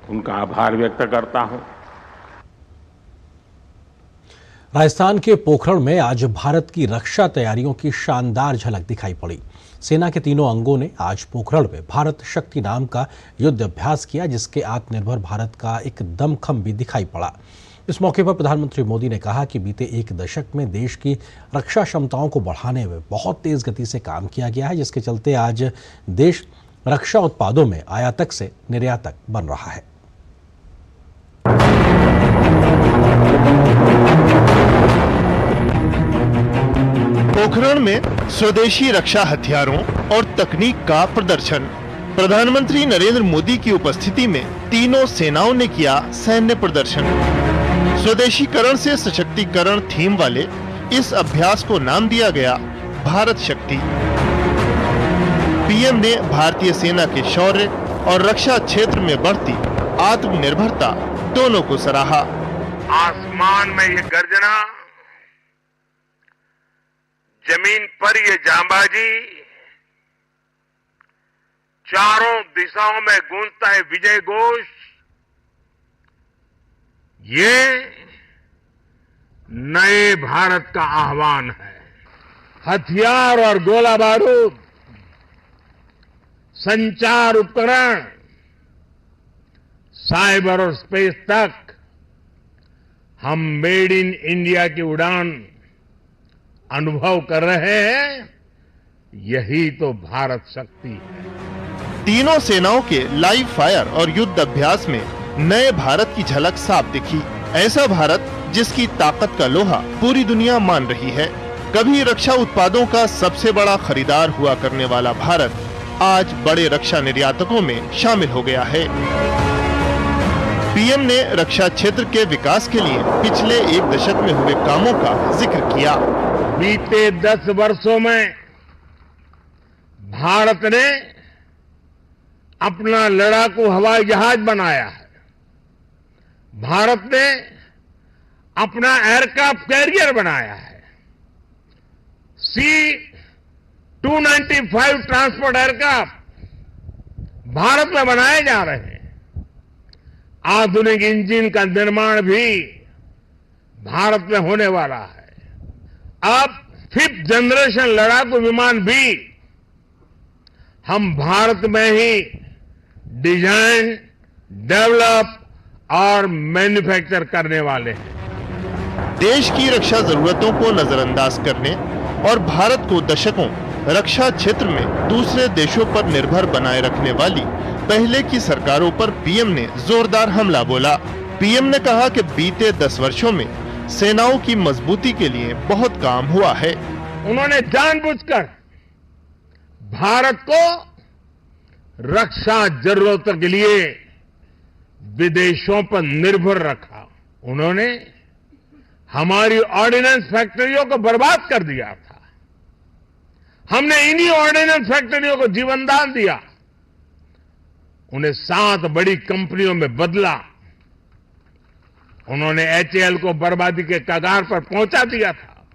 उनका आभार व्यक्त करता हूं। राजस्थान के पोखरण में आज भारत की रक्षा तैयारियों की शानदार झलक दिखाई पड़ी। सेना के तीनों अंगों ने आज पोखरण में भारत शक्ति नाम का युद्ध अभ्यास किया, जिसके आत्मनिर्भर भारत का एक दमखम भी दिखाई पड़ा। इस मौके पर प्रधानमंत्री मोदी ने कहा कि बीते एक दशक में देश की रक्षा क्षमताओं को बढ़ाने में बहुत तेज गति से काम किया गया है, जिसके चलते आज देश रक्षा उत्पादों में आयातक से निर्यातक बन रहा है। पोखरण में स्वदेशी रक्षा हथियारों और तकनीक का प्रदर्शन। प्रधानमंत्री नरेंद्र मोदी की उपस्थिति में तीनों सेनाओं ने किया सैन्य प्रदर्शन। स्वदेशीकरण से सशक्तिकरण थीम वाले इस अभ्यास को नाम दिया गया भारत शक्ति। पीएम ने भारतीय सेना के शौर्य और रक्षा क्षेत्र में बढ़ती आत्मनिर्भरता दोनों को सराहा। आसमान में ये गर्जना, जमीन पर ये जांबाजी, चारों दिशाओं में गूंजता है विजय घोष। ये नए भारत का आह्वान है। हथियार और गोला बारूद, संचार उपकरण, साइबर और स्पेस तक हम मेड इन इंडिया की उड़ान अनुभव कर रहे हैं। यही तो भारत शक्ति है। तीनों सेनाओं के लाइव फायर और युद्ध अभ्यास में नए भारत की झलक साफ दिखी। ऐसा भारत जिसकी ताकत का लोहा पूरी दुनिया मान रही है। कभी रक्षा उत्पादों का सबसे बड़ा खरीदार हुआ करने वाला भारत आज बड़े रक्षा निर्यातकों में शामिल हो गया है। पीएम ने रक्षा क्षेत्र के विकास के लिए पिछले एक दशक में हुए कामों का जिक्र किया। बीते 10 वर्षों में भारत ने अपना लड़ाकू हवाई जहाज बनाया है। भारत ने अपना एयरक्राफ्ट कैरियर बनाया है। C-295 ट्रांसपोर्ट एयरक्राफ्ट भारत में बनाए जा रहे हैं। आधुनिक इंजन का निर्माण भी भारत में होने वाला है। अब 5th जनरेशन लड़ाकू विमान भी हम भारत में ही डिजाइन, डेवलप और मैन्युफैक्चर करने वाले हैं। देश की रक्षा जरूरतों को नजरअंदाज करने और भारत को दशकों रक्षा क्षेत्र में दूसरे देशों पर निर्भर बनाए रखने वाली पहले की सरकारों पर पीएम ने जोरदार हमला बोला। पीएम ने कहा कि बीते 10 वर्षों में सेनाओं की मजबूती के लिए बहुत काम हुआ है। उन्होंने जानबूझकर भारत को रक्षा जरूरतों के लिए विदेशों पर निर्भर रखा। उन्होंने हमारी ऑर्डिनेंस फैक्ट्रियों को बर्बाद कर दिया था। हमने इन्हीं ऑर्डिनेंस फैक्ट्रियों को जीवनदान दिया। उन्हें 7 बड़ी कंपनियों में बदला। उन्होंने एचएएल को बर्बादी के कगार पर पहुंचा दिया था।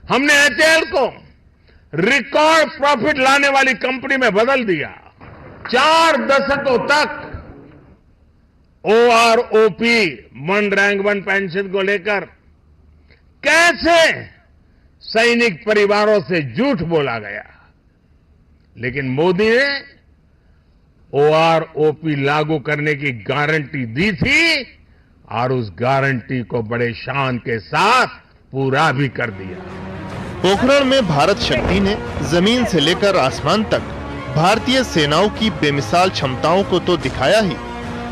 हमने एचएएल को रिकॉर्ड प्रॉफिट लाने वाली कंपनी में बदल दिया। 4 दशकों तक ओआरओपी, 1 रैंक 1 पेंशन को लेकर कैसे सैनिक परिवारों से झूठ बोला गया, लेकिन मोदी ने ओआरओपी लागू करने की गारंटी दी थी और उस गारंटी को बड़े शान के साथ पूरा भी कर दिया। पोखरण में भारत शक्ति ने जमीन से लेकर आसमान तक भारतीय सेनाओं की बेमिसाल क्षमताओं को तो दिखाया ही,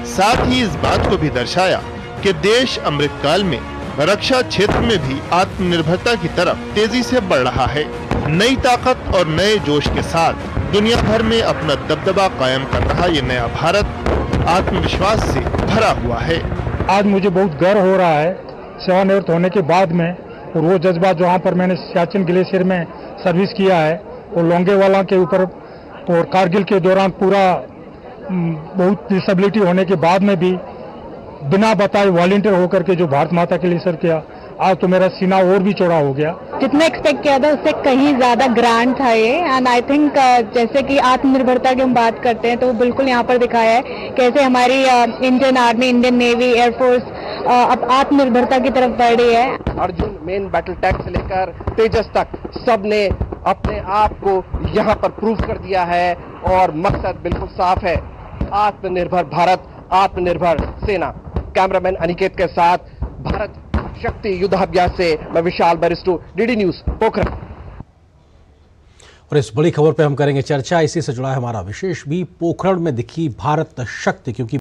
साथ ही इस बात को भी दर्शाया कि देश अमृतकाल में रक्षा क्षेत्र में भी आत्मनिर्भरता की तरफ तेजी से बढ़ रहा है। नई ताकत और नए जोश के साथ दुनिया भर में अपना दबदबा कायम कर रहा ये नया भारत आत्मविश्वास से भरा हुआ है। आज मुझे बहुत गर्व हो रहा है सेवानिवृत्त होने के बाद में, और वो जज्बा जहाँ पर मैंने सियाचिन ग्लेशियर में सर्विस किया है और लोंगेवाला के ऊपर और कारगिल के दौरान पूरा बहुत डिसेबिलिटी होने के बाद में भी बिना बताए वॉलंटियर होकर के जो भारत माता के लिए सर किया, आज तो मेरा सीना और भी चौड़ा हो गया। जितना एक्सपेक्ट किया था उससे कहीं ज्यादा ग्रैंड था ये। एंड आई थिंक जैसे कि आत्मनिर्भरता की हम बात करते हैं तो बिल्कुल यहाँ पर दिखाया है कैसे हमारी Indian army, Indian navy, air force अब आत्मनिर्भरता की तरफ बढ़ रही है। अर्जुन मेन बैटल टैंक से लेकर तेजस तक सब ने अपने आप को यहाँ पर प्रूव कर दिया है और मकसद बिल्कुल साफ है, आत्मनिर्भर भारत, आत्मनिर्भर सेना। कैमरामैन अनिकेत के साथ भारत शक्ति युद्धाभ्यास से मैं विशाल बरिस्टो, डीडी न्यूज, पोखरण। और इस बड़ी खबर पे हम करेंगे चर्चा। इसी से जुड़ा है हमारा विशेष भी। पोखरण में दिखी भारत शक्ति, क्योंकि